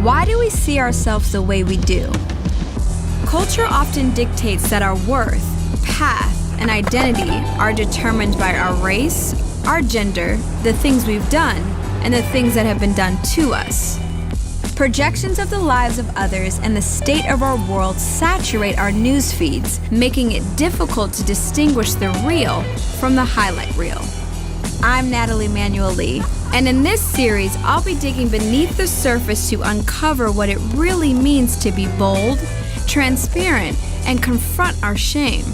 Why do we see ourselves the way we do? Culture often dictates that our worth, path, and identity are determined by our race, our gender, the things we've done, and the things that have been done to us. Projections of the lives of others and the state of our world saturate our news feeds, making it difficult to distinguish the real from the highlight reel. I'm Natalie Manuel Lee, and in this series, I'll be digging beneath the surface to uncover what it really means to be bold, transparent, and confront our shame.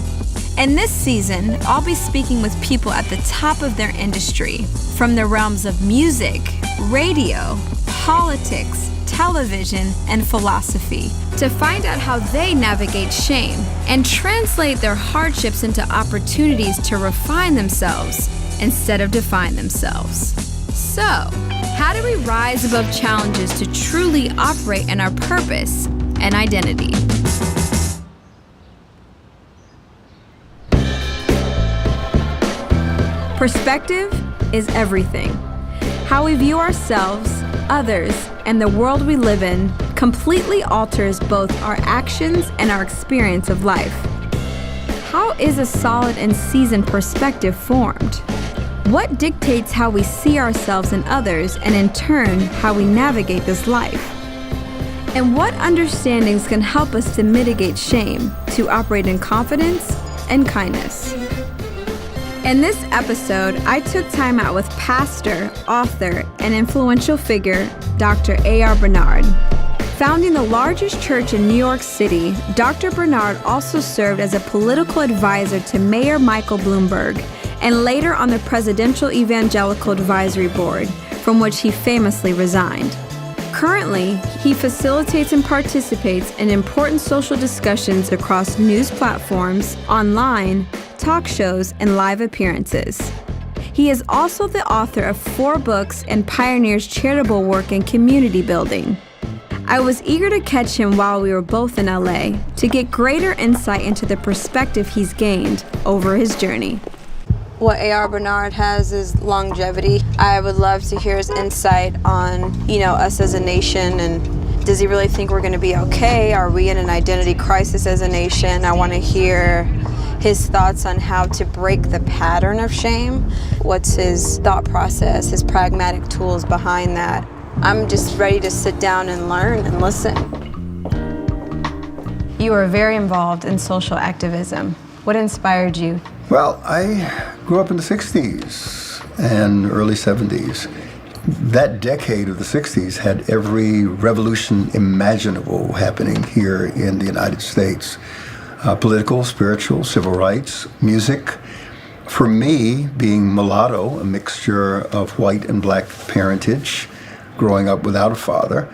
In this season, I'll be speaking with people at the top of their industry, from the realms of music, radio, politics, television, and philosophy, to find out how they navigate shame and translate their hardships into opportunities to refine themselves instead of define themselves. So, how do we rise above challenges to truly operate in our purpose and identity? Perspective is everything. How we view ourselves, others, and the world we live in completely alters both our actions and our experience of life. How is a solid and seasoned perspective formed? What dictates how we see ourselves and others, and in turn, how we navigate this life? And what understandings can help us to mitigate shame, to operate in confidence and kindness? In this episode, I took time out with pastor, author, and influential figure, Dr. A.R. Bernard. Founding the largest church in New York City, Dr. Bernard also served as a political advisor to Mayor Michael Bloomberg, and later on the Presidential Evangelical Advisory Board, from which he famously resigned. Currently, he facilitates and participates in important social discussions across news platforms, online, talk shows, and live appearances. He is also the author of 4 books and pioneers charitable work and community building. I was eager to catch him while we were both in LA to get greater insight into the perspective he's gained over his journey. What A.R. Bernard has is longevity. I would love to hear his insight on, us as a nation, and does he really think we're going to be okay? Are we in an identity crisis as a nation? I want to hear his thoughts on how to break the pattern of shame. What's his thought process, his pragmatic tools behind that? I'm just ready to sit down and learn and listen. You were very involved in social activism. What inspired you? Well, I grew up in the 60s and early 70s. That decade of the 60s had every revolution imaginable happening here in the United States. Political, spiritual, civil rights, music. For me, being mulatto, a mixture of white and black parentage, growing up without a father,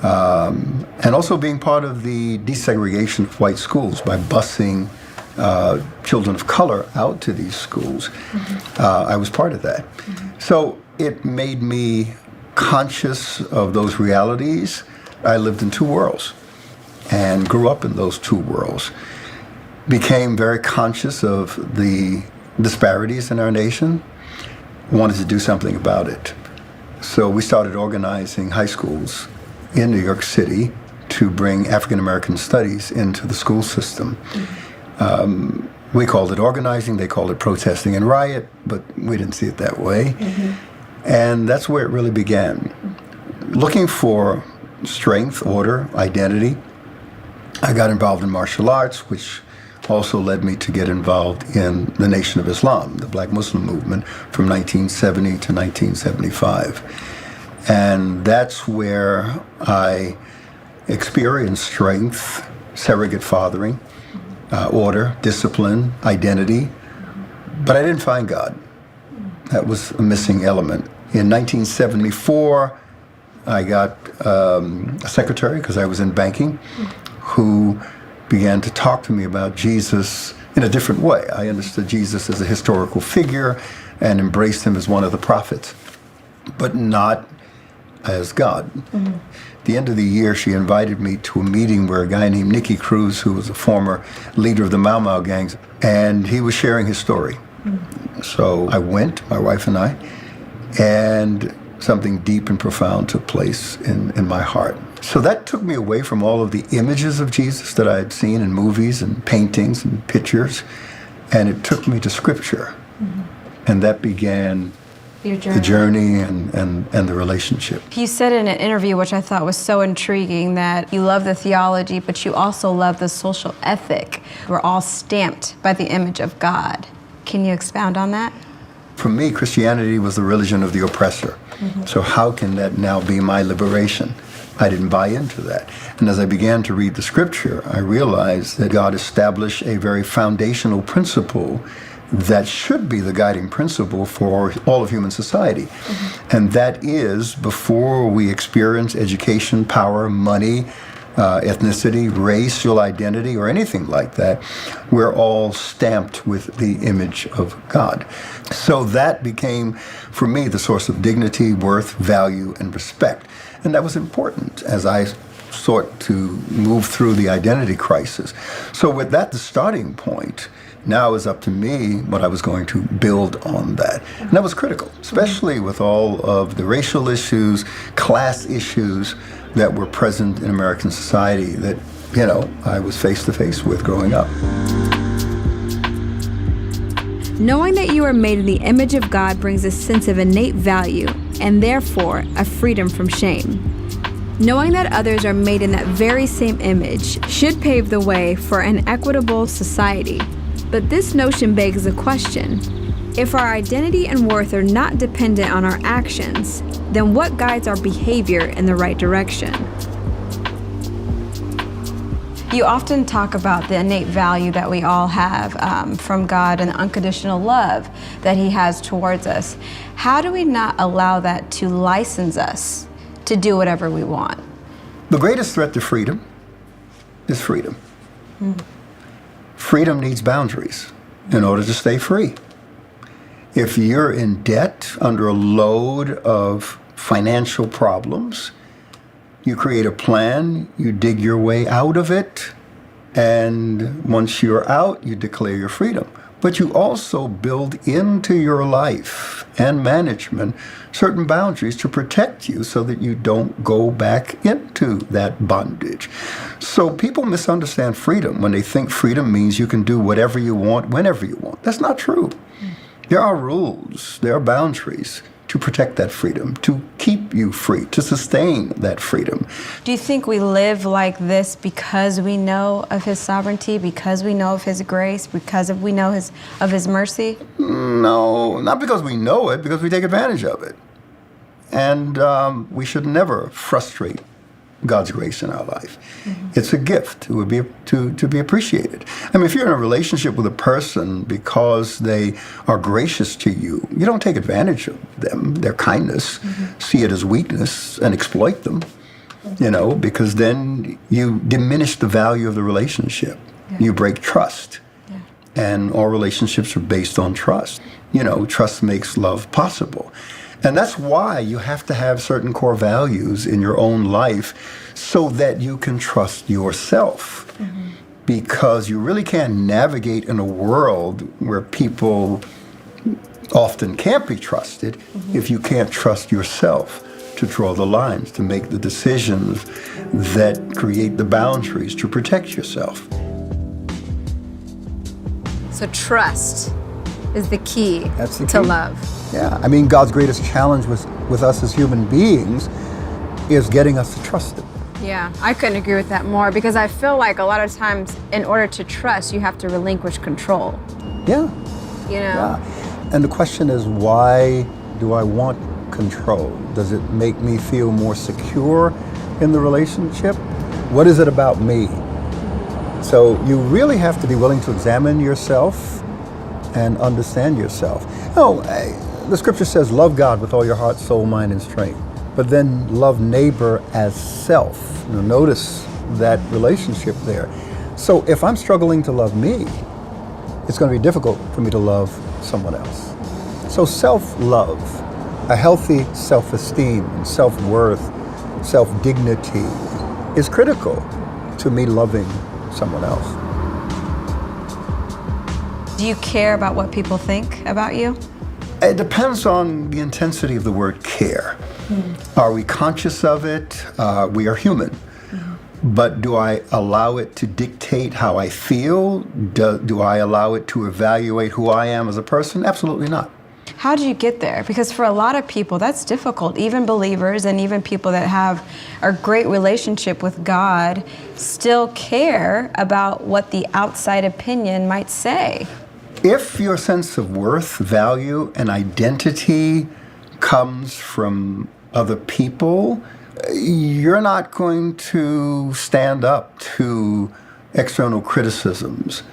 and also being part of the desegregation of white schools by busing children of color out to these schools. I was part of that. So it made me conscious of those realities. I lived in 2 worlds and grew up in those 2 worlds. Became very conscious of the disparities in our nation, wanted to do something about it. So we started organizing high schools in New York City to bring African American studies into the school system. We called it organizing, they called it protesting and riot, but we didn't see it that way. And that's where it really began. Looking for strength, order, identity, I got involved in martial arts, which also led me to get involved in the Nation of Islam, the Black Muslim movement, from 1970 to 1975. And that's where I experienced strength, surrogate fathering, order, discipline, identity, but I didn't find God. That was a missing element. In 1974, I got a secretary, because I was in banking, who began to talk to me about Jesus in a different way. I understood Jesus as a historical figure and embraced him as one of the prophets, but not as God. At the end of the year, she invited me to a meeting where a guy named Nicky Cruz, who was a former leader of the Mau Mau gangs, and he was sharing his story. So I went, my wife and I, and something deep and profound took place in my heart. So that took me away from all of the images of Jesus that I had seen in movies and paintings and pictures, and it took me to Scripture. And that began the journey and the relationship. You said in an interview, which I thought was so intriguing, that you love the theology, but you also love the social ethic. We're all stamped by the image of God. Can you expound on that? For me, Christianity was the religion of the oppressor. So how can that now be my liberation? I didn't buy into that. And as I began to read the Scripture, I realized that God established a very foundational principle that should be the guiding principle for all of human society. And that is, before we experience education, power, money, ethnicity, racial identity, or anything like that, we're all stamped with the image of God. So that became, for me, the source of dignity, worth, value, and respect. And that was important as I sought to move through the identity crisis. So with that, the starting point, now it was up to me what I was going to build on that. And that was critical, especially with all of the racial issues, class issues that were present in American society that, I was face to face with growing up. Knowing that you are made in the image of God brings a sense of innate value and therefore a freedom from shame. Knowing that others are made in that very same image should pave the way for an equitable society. But this notion begs a question. If our identity and worth are not dependent on our actions, then what guides our behavior in the right direction? You often talk about the innate value that we all have from God and the unconditional love that He has towards us. How do we not allow that to license us to do whatever we want? The greatest threat to freedom is freedom. Freedom needs boundaries in order to stay free. If you're in debt, under a load of financial problems, you create a plan, you dig your way out of it, and once you're out, you declare your freedom. But you also build into your life and management certain boundaries to protect you so that you don't go back into that bondage. So people misunderstand freedom when they think freedom means you can do whatever you want, whenever you want. That's not true. There are rules, there are boundaries to protect that freedom, to keep you free, to sustain that freedom. Do you think we live like this because we know of His sovereignty, because we know of His grace, because we know of His mercy? No, not because we know it, because we take advantage of it. And we should never frustrate God's grace in our life. It's a gift. It would be to be appreciated. I mean, if you're in a relationship with a person because they are gracious to you, you don't take advantage of them, their kindness, see it as weakness and exploit them, because then you diminish the value of the relationship. You break trust. And all relationships are based on trust. Trust makes love possible. And that's why you have to have certain core values in your own life so that you can trust yourself. Because you really can't navigate in a world where people often can't be trusted if you can't trust yourself to draw the lines, to make the decisions that create the boundaries to protect yourself. So trust is the key That's the to key. love. Yeah, I mean, God's greatest challenge with us as human beings is getting us to trust Him. Yeah, I couldn't agree with that more because I feel like a lot of times in order to trust, you have to relinquish control. Yeah. Yeah. And the question is, why do I want control? Does it make me feel more secure in the relationship? What is it about me? So you really have to be willing to examine yourself and understand yourself. The scripture says, love God with all your heart, soul, mind, and strength. But then love neighbor as self. Notice that relationship there. So if I'm struggling to love me, it's going to be difficult for me to love someone else. So self-love, a healthy self-esteem, self-worth, self-dignity is critical to me loving someone else. Do you care about what people think about you? It depends on the intensity of the word care. Are we conscious of it? We are human. But do I allow it to dictate how I feel? Do I allow it to evaluate who I am as a person? Absolutely not. How do you get there? Because for a lot of people, that's difficult. Even believers and even people that have a great relationship with God still care about what the outside opinion might say. If your sense of worth, value, and identity comes from other people, you're not going to stand up to external criticisms,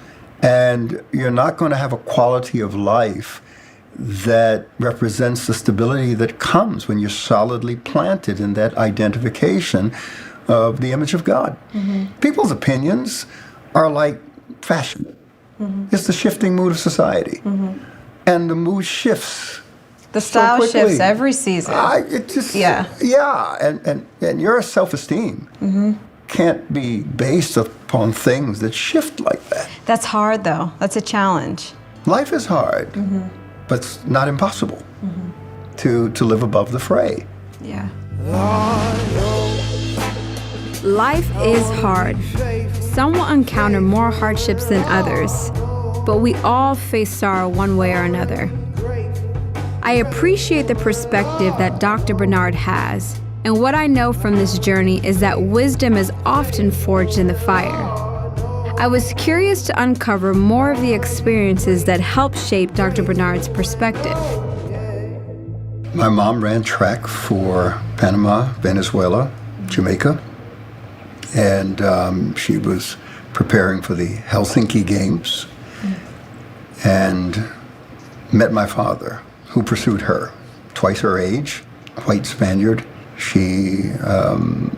and you're not going to have a quality of life that represents the stability that comes when you're solidly planted in that identification of the image of God. People's opinions are like fashion. It's the shifting mood of society. And the mood shifts. The style shifts every season. And your self-esteem can't be based upon things that shift like that. That's hard, though. That's a challenge. Life is hard, but it's not impossible to live above the fray. Yeah. Life is hard. Some will encounter more hardships than others, but we all face sorrow one way or another. I appreciate the perspective that Dr. Bernard has, and what I know from this journey is that wisdom is often forged in the fire. I was curious to uncover more of the experiences that helped shape Dr. Bernard's perspective. My mom ran track for Panama, Venezuela, Jamaica, and she was preparing for the Helsinki Games and met my father, who pursued her. Twice her age, white Spaniard. She,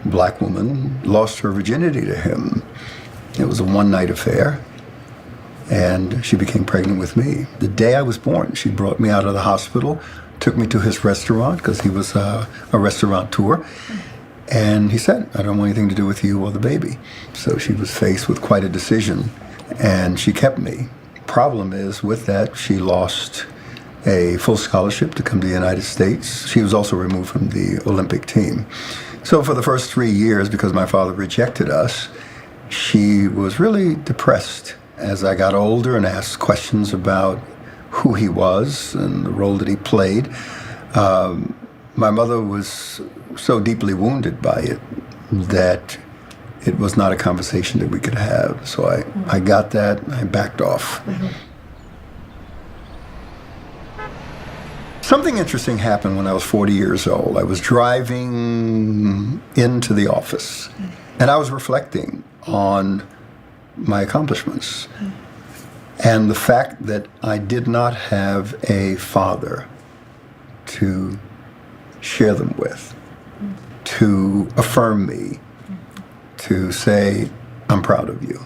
black woman, lost her virginity to him. It was a one-night affair, and she became pregnant with me. The day I was born, she brought me out of the hospital, took me to his restaurant, because he was a restaurateur, and he said, I don't want anything to do with you or the baby. So she was faced with quite a decision, and she kept me. Problem is, with that, she lost a full scholarship to come to the United States. She was also removed from the Olympic team. So for the first 3 years, because my father rejected us, she was really depressed. As I got older and asked questions about who he was and the role that he played, my mother was so deeply wounded by it that it was not a conversation that we could have. So I got that, and I backed off. Something interesting happened when I was 40 years old. I was driving into the office, and I was reflecting on my accomplishments and the fact that I did not have a father to share them with, to affirm me, to say, I'm proud of you.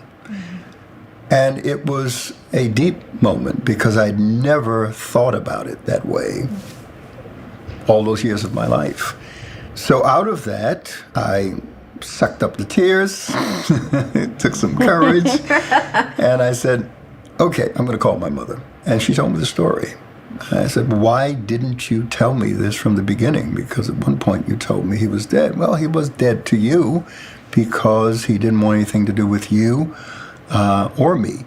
And it was a deep moment because I'd never thought about it that way all those years of my life. So out of that, I sucked up the tears, it took some courage, and I said, okay, I'm going to call my mother. And she told me the story. I said, why didn't you tell me this from the beginning? Because at one point you told me he was dead. Well, he was dead to you because he didn't want anything to do with you or me.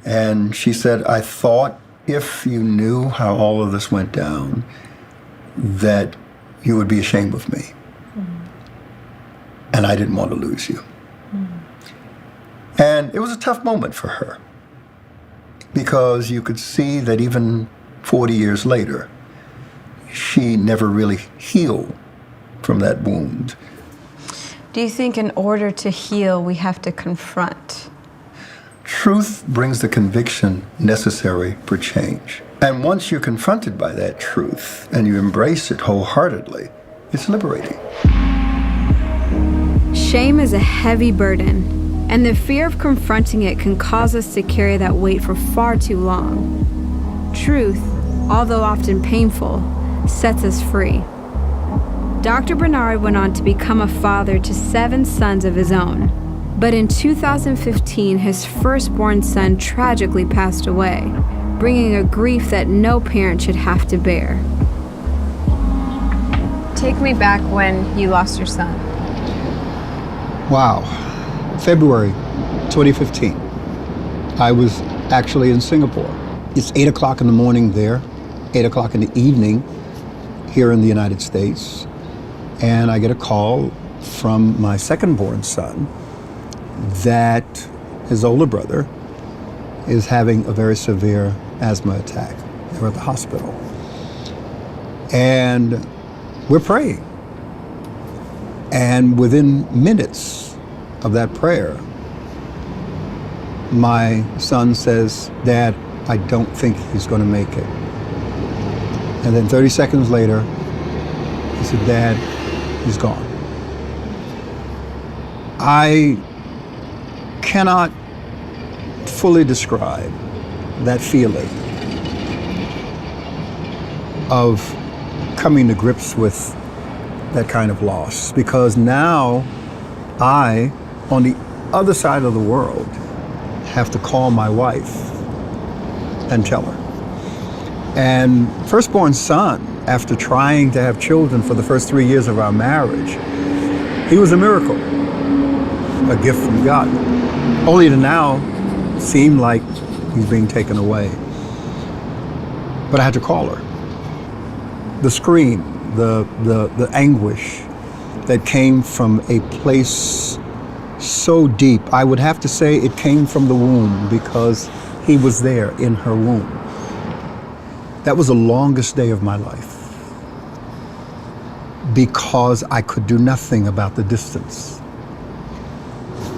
And she said, I thought if you knew how all of this went down, that you would be ashamed of me. And I didn't want to lose you. And it was a tough moment for her because you could see that even 40 years later, she never really healed from that wound. Do you think in order to heal, we have to confront? Truth brings the conviction necessary for change. And once you're confronted by that truth and you embrace it wholeheartedly, it's liberating. Shame is a heavy burden, and the fear of confronting it can cause us to carry that weight for far too long. Truth, although often painful, sets us free. Dr. Bernard went on to become a father to 7 sons of his own. But in 2015, his firstborn son tragically passed away, bringing a grief that no parent should have to bear. Take me back when you lost your son. Wow. February 2015. I was actually in Singapore. It's 8 o'clock in the morning there, 8 o'clock in the evening here in the United States. And I get a call from my second-born son that his older brother is having a very severe asthma attack. They're at the hospital. And we're praying. And within minutes of that prayer, my son says, "Dad, I don't think he's going to make it." And then 30 seconds later, he said, "Dad, he's gone." I cannot fully describe that feeling of coming to grips with that kind of loss, because now I, on the other side of the world, have to call my wife and tell her. And firstborn son, after trying to have children for the first 3 years of our marriage, he was a miracle, a gift from God, only to now seem like he's being taken away. But I had to call her. The scream, the anguish that came from a place so deep, I would have to say it came from the womb, because he was there in her womb. That was the longest day of my life, because I could do nothing about the distance.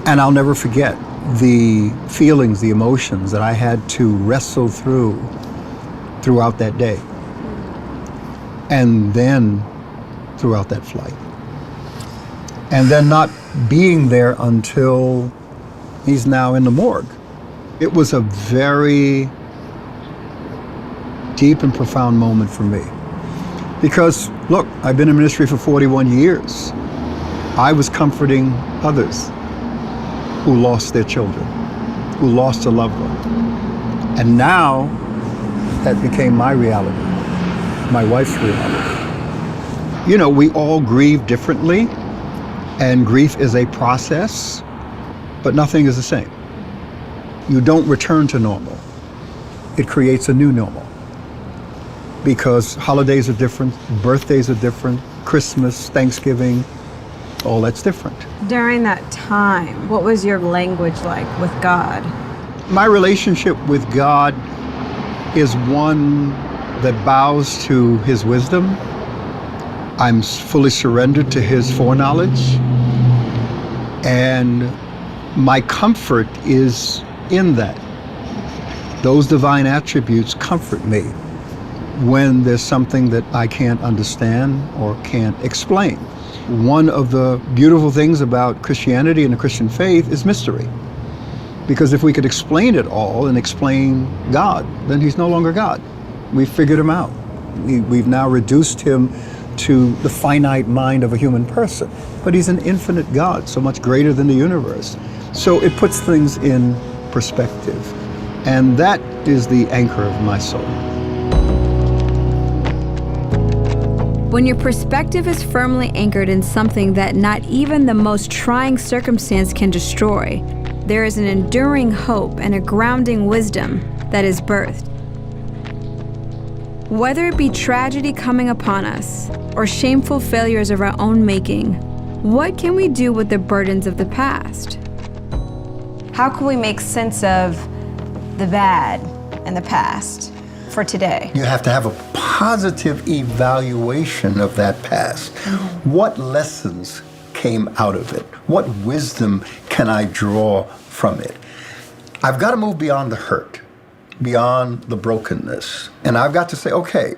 And I'll never forget the feelings, the emotions that I had to wrestle throughout that day. And then throughout that flight. And then not being there until he's now in the morgue. It was a very deep and profound moment for me. Because, look, I've been in ministry for 41 years. I was comforting others who lost their children, who lost a loved one. And now that became my reality, my wife's reality. You know, we all grieve differently, and grief is a process, but nothing is the same. You don't return to normal. It creates a new normal. Because holidays are different, birthdays are different, Christmas, Thanksgiving, all that's different. During that time, what was your language like with God? My relationship with God is one that bows to his wisdom. I'm fully surrendered to his foreknowledge. And my comfort is in that. Those divine attributes comfort me when there's something that I can't understand or can't explain. One of the beautiful things about Christianity and the Christian faith is mystery. Because if we could explain it all and explain God, then he's no longer God. We figured him out. We've now reduced him to the finite mind of a human person. But he's an infinite God, so much greater than the universe. So it puts things in perspective. And that is the anchor of my soul. When your perspective is firmly anchored in something that not even the most trying circumstance can destroy, there is an enduring hope and a grounding wisdom that is birthed. Whether it be tragedy coming upon us or shameful failures of our own making, what can we do with the burdens of the past? How can we make sense of the bad and the past for today? You have to have a positive evaluation of that past. What lessons came out of it? What wisdom can I draw from it? I've got to move beyond the hurt, beyond the brokenness. And I've got to say, okay,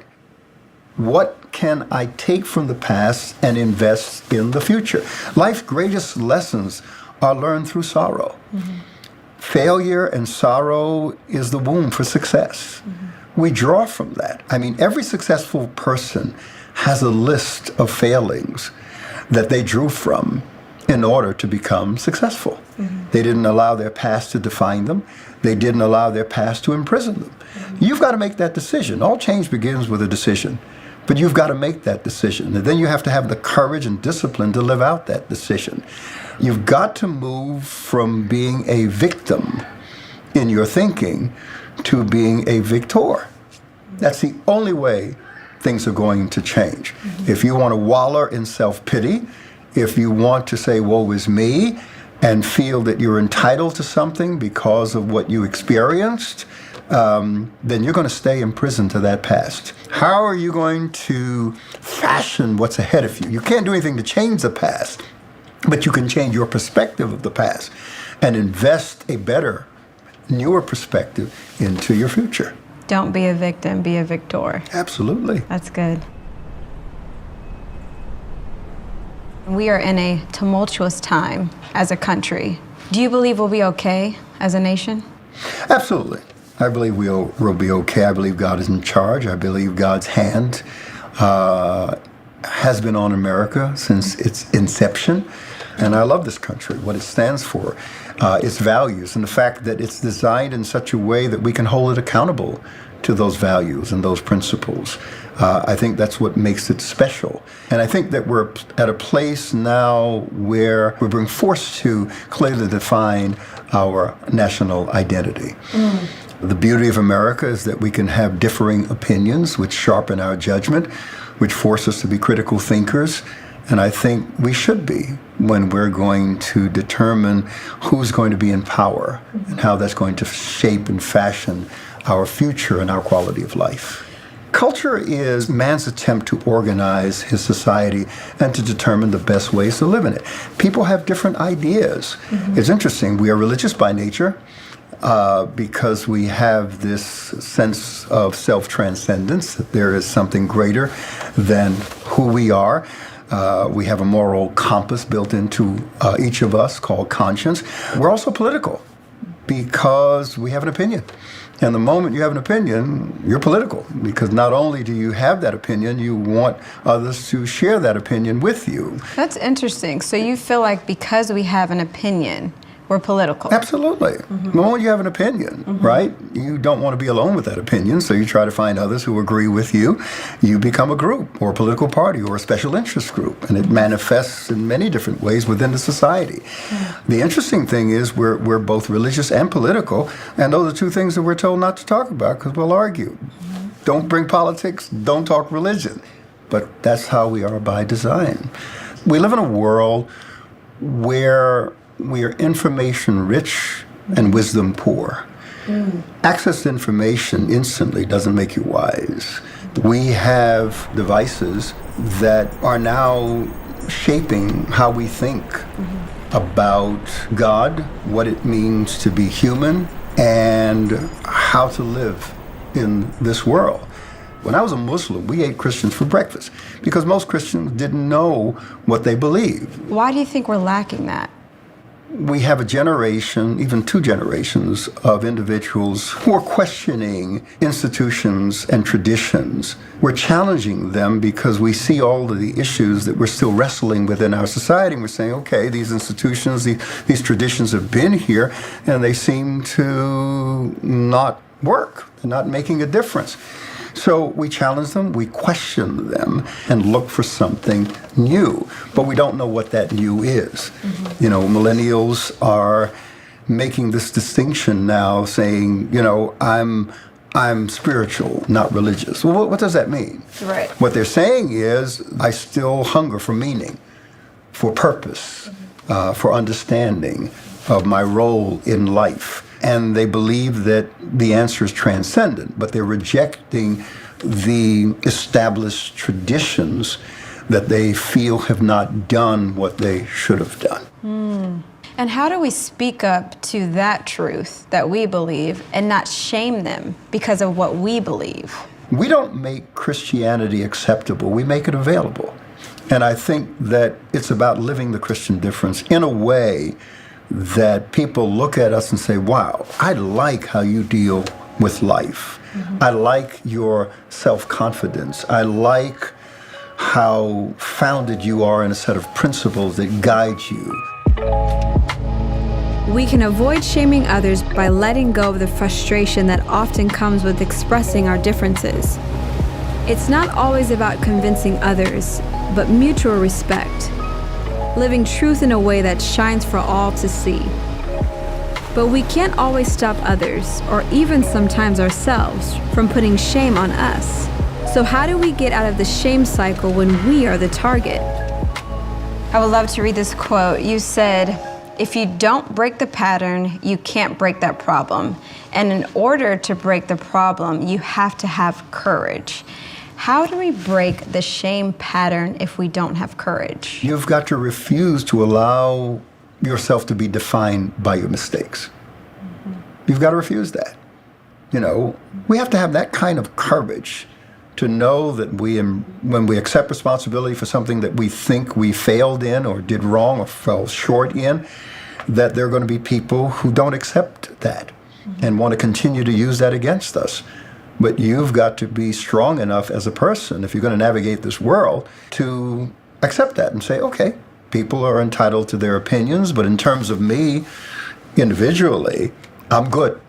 what can I take from the past and invest in the future? Life's greatest lessons are learned through sorrow. Failure and sorrow is the womb for success. We draw from that. I mean, every successful person has a list of failings that they drew from in order to become successful. They didn't allow their past to define them. They didn't allow their past to imprison them. You've got to make that decision. All change begins with a decision. But you've got to make that decision. And then you have to have the courage and discipline to live out that decision. You've got to move from being a victim in your thinking to being a victor. That's the only way things are going to change. If you want to wallow in self-pity, if you want to say, woe is me, and feel that you're entitled to something because of what you experienced, then you're going to stay imprisoned to that past. How are you going to fashion what's ahead of you? You can't do anything to change the past, but you can change your perspective of the past and invest a better, newer perspective into your future. Don't be a victim, be a victor. Absolutely. That's good. We are in a tumultuous time as a country. Do you believe we'll be okay as a nation? Absolutely. I believe we'll be okay. I believe God is in charge. I believe God's hand has been on America since its inception. And I love this country, what it stands for, its values, and the fact that it's designed in such a way that we can hold it accountable to those values and those principles. I think that's what makes it special. And I think that we're at a place now where we're being forced to clearly define our national identity. The beauty of America is that we can have differing opinions, which sharpen our judgment, which force us to be critical thinkers. And I think we should be when we're going to determine who's going to be in power and how that's going to shape and fashion our future and our quality of life. Culture is man's attempt to organize his society and to determine the best ways to live in it. People have different ideas. It's interesting. We are religious by nature because we have this sense of self-transcendence, that there is something greater than who we are. We have a moral compass built into each of us called conscience. We're also political because we have an opinion. And the moment you have an opinion, you're political, because not only do you have that opinion, you want others to share that opinion with you. That's interesting. So you feel like because we have an opinion, we're political? Absolutely. The moment you have an opinion, right, you don't want to be alone with that opinion, so you try to find others who agree with you. You become a group or a political party or a special interest group, and it manifests in many different ways within the society. The interesting thing is we're both religious and political, and those are two things that we're told not to talk about because we'll argue. Don't bring politics, don't talk religion. But that's how we are by design. We live in a world where we are information rich and wisdom poor. Access to information instantly doesn't make you wise. We have devices that are now shaping how we think about God, what it means to be human, and how to live in this world. When I was a Muslim, we ate Christians for breakfast because most Christians didn't know what they believed. Why do you think we're lacking that? We have a generation, even two generations, of individuals who are questioning institutions and traditions. We're challenging them because we see all of the issues that we're still wrestling with in our society. And we're saying, okay, these institutions, these traditions have been here, and they seem to not work. They're not making a difference. So we challenge them, we question them, and look for something new. But we don't know what that new is. You know, millennials are making this distinction now, saying, you know, I'm spiritual, not religious. Well, what does that mean? Right. What they're saying is, I still hunger for meaning, for purpose, for understanding of my role in life. And they believe that the answer is transcendent, but they're rejecting the established traditions that they feel have not done what they should have done. And how do we speak up to that truth that we believe and not shame them because of what we believe? We don't make Christianity acceptable, we make it available. And I think that it's about living the Christian difference in a way that people look at us and say, wow, I like how you deal with life. I like your self-confidence. I like how founded you are in a set of principles that guide you. We can avoid shaming others by letting go of the frustration that often comes with expressing our differences. It's not always about convincing others, but mutual respect, living truth in a way that shines for all to see. But we can't always stop others, or even sometimes ourselves, from putting shame on us. So how do we get out of the shame cycle when we are the target? I would love to read this quote. You said, "If you don't break the pattern, you can't break that problem. And in order to break the problem, you have to have courage." How do we break the shame pattern if we don't have courage? You've got to refuse to allow yourself to be defined by your mistakes. You've got to refuse that. We have to have that kind of courage to know that when we accept responsibility for something that we think we failed in or did wrong or fell short in, that there are going to be people who don't accept that and want to continue to use that against us. But you've got to be strong enough as a person, if you're going to navigate this world, to accept that and say, okay, people are entitled to their opinions, but in terms of me individually, I'm good.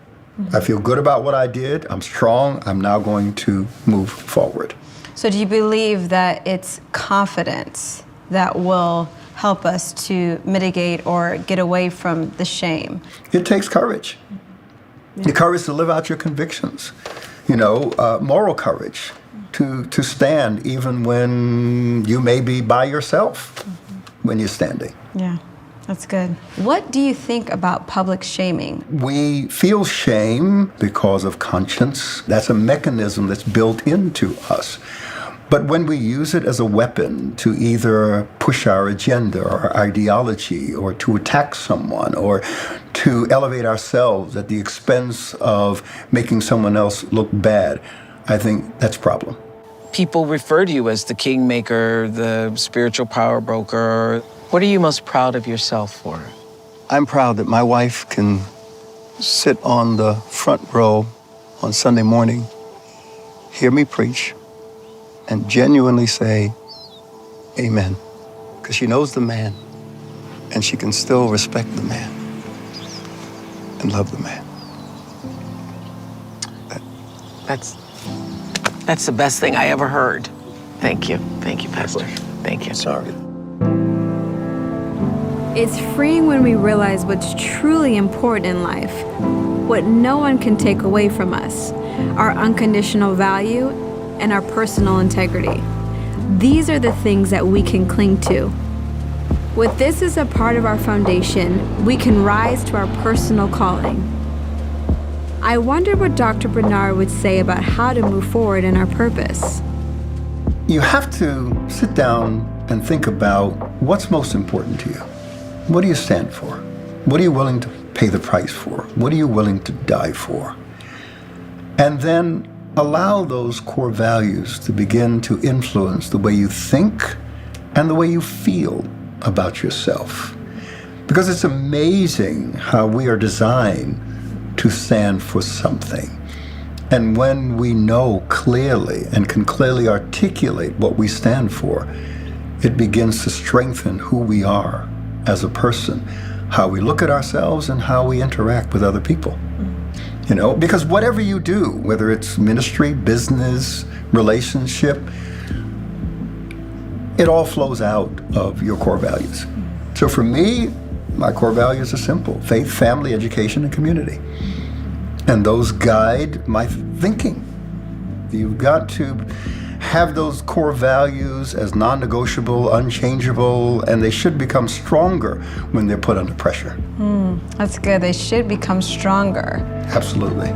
I feel good about what I did. I'm strong. I'm now going to move forward. So do you believe that it's confidence that will help us to mitigate or get away from the shame? It takes courage. The courage to live out your convictions. Moral courage to stand even when you may be by yourself when you're standing. Yeah. That's good. What do you think about public shaming? We feel shame because of conscience. That's a mechanism that's built into us. But when we use it as a weapon to either push our agenda or ideology or to attack someone or to elevate ourselves at the expense of making someone else look bad, I think that's a problem. People refer to you as the kingmaker, the spiritual power broker. What are you most proud of yourself for? I'm proud that my wife can sit on the front row on Sunday morning, hear me preach, and genuinely say, amen. Because she knows the man, and she can still respect the man and love the man. That's the best thing I ever heard. Thank you. Thank you, Pastor. Thank you. Sorry. It's freeing when we realize what's truly important in life, what no one can take away from us, our unconditional value and our personal integrity. These are the things that we can cling to. With this as a part of our foundation, we can rise to our personal calling. I wonder what Dr. Bernard would say about how to move forward in our purpose. You have to sit down and think about what's most important to you. What do you stand for? What are you willing to pay the price for? What are you willing to die for? And then allow those core values to begin to influence the way you think and the way you feel about yourself. Because it's amazing how we are designed to stand for something. And when we know clearly and can clearly articulate what we stand for, it begins to strengthen who we are as a person, how we look at ourselves and how we interact with other people. Because whatever you do, whether it's ministry, business, relationship, it all flows out of your core values. So for me, my core values are simple: faith, family, education, and community. And those guide my thinking. You've got to have those core values as non-negotiable, unchangeable, and they should become stronger when they're put under pressure. That's good. They should become stronger. Absolutely.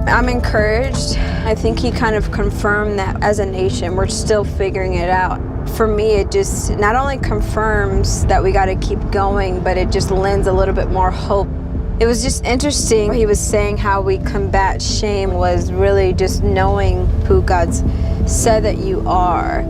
I'm encouraged. I think he kind of confirmed that as a nation, we're still figuring it out. For me, it just not only confirms that we got to keep going, but it just lends a little bit more hope. It was just interesting. He was saying how we combat shame was really just knowing who God's said that you are.